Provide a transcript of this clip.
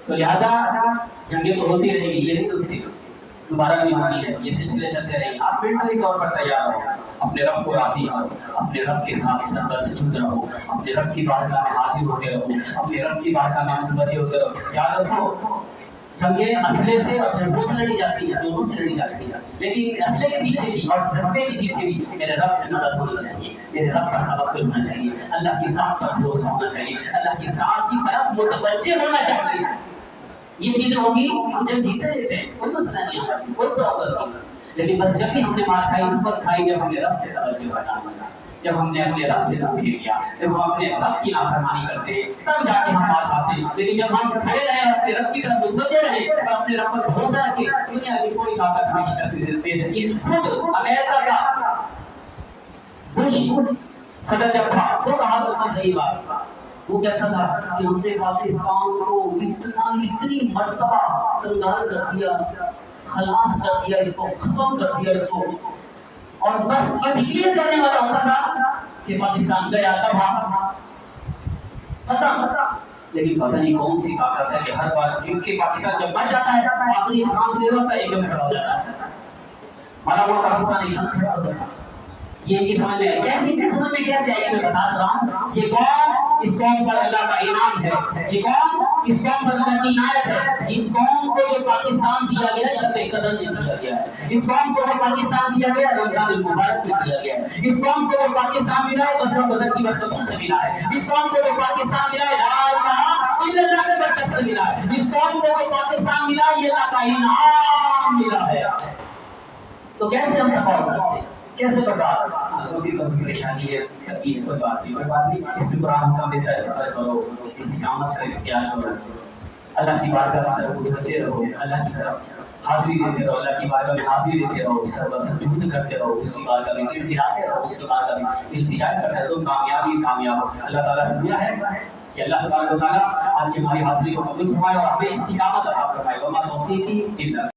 تو لہذا جنگیں تو ہوتی رہیں گی، یہ نہیں رکتی، دوبارہ بھی ہونی ہے، یہ سلسلے چلتے رہیں گے. آپ ملٹری طور پر تیار رہو، اپنے رب کو راضی کرو، اپنے رب کے ساتھ سردہ سے جھک رہو، اپنے رب کی بارگاہ میں حاضر ہوتے رہو، اپنے رب کی بارگاہ میں متوجہ ہوتے رہو. یاد رکھو جنگیں اسلحے سے اور جذبوں سے لڑی جاتی ہیں، دونوں سے لڑی جاتی ہیں، لیکن اسلحے کے پیچھے بھی اور جذبے کے پیچھے بھی میرے رب کی مدد ہونی چاہیے، میرے رب پر توکل ہونا چاہیے، اللہ کی ذات پر بھروسہ ہونا چاہیے، اللہ کی ذات کی طرف متوجہ ہونا چاہیے. یہ چیزیں ہوں گی ہم جب جیتے رہتے ہیں، کوئی مسئلہ نہیں ہے، کوئی پرابلم نہیں. لیکن بس جب بھی ہم نے مار کھائی اس وقت کھائی جب ہم نے رب سے توجہ ہٹانا، جب ہم نے اپنے رب سے منہ پھیر لیا، جب ہم اپنے رب کی نافرمانی کرتے ہیں تب جا کے ہم مار کھاتے ہیں. لیکن جب ہم کھڑے رہے اپنے رب کی طرف متوجہ رہے اور اپنے رب پر بھروسہ رکھے، دنیا کی کوئی طاقت ہمیں شکست دے سکتی. خود امریکہ کا بش صدر جب تھا وہ کہا کرتا تھا یہ بات، وہ کہتا تھا کہ ہم نے پاکستان کو اتنی مرتبہ کنگال کر دیا، خلاص کر دیا، اس کو ختم کر دیا اس کو، اور بس یہ ڈکلیئر کرنے والا ہوتا تھا کہ پاکستان گیا تباہ ختم. لیکن پتہ نہیں کون سی طاقت ہے کہ ہر بار کیونکہ پاکستان جب بچ جاتا ہے آخری سانس لے رہا ہے ایک دم کھڑا ہو جاتا ہے. ہمارا وہ پاکستان ایک دم کھڑا ہو جاتا ہے. یہ سمجھ میں کیسے آئی میں بتا رہا ہوں. یہ قوم اس قوم پر اللہ کا انعام ہے، یہ قوم اس قوم پر اللہ کی عنایت ہے. اس قوم کو جو پاکستان دیا گیا شب قدر میں دیا گیا ہے، اس قوم کو جو پاکستان دیا گیا رمضان المبارک میں دیا گیا ہے، اس قوم کو جو پاکستان ملا ہے غزوہ بدر کی برکتوں سے ملا ہے، اس قوم کو جو پاکستان ملا ہے لا الہ الا اللہ کے برکت سے ملا ہے، اس قوم کو جو پاکستان ملا ہے یہ اللہ کا انعام ملا ہے. تو کیسے ہم تباہ ہو سکتے ہیں، کیسے برباد؟ کبھی پریشانی ہے، کبھی کوئی بات نہیں، اس میں قرآن کا دیتا ہے صبر کرو، استقامت کا اختیار کرو، اللہ کی بارگاہ کی طرف متوجہ رہو، اللہ کی طرف حاضری دیتے رہو، اللہ کی بارگاہ میں حاضری دیتے رہو، سر سجود کرتے رہو، اس کی بارگاہ میں گڑگڑاتے رہو، اس کی بارگاہ میں التجا کرتے رہو، کامیابی کامیاب ہو. اللہ تعالیٰ سے دعا ہے کہ اللہ تبارک و تعالیٰ آج کی ہماری حاضری کو قبول فرمائے اور ہمیں استقامت عطا فرمائے. وما توفیقی الا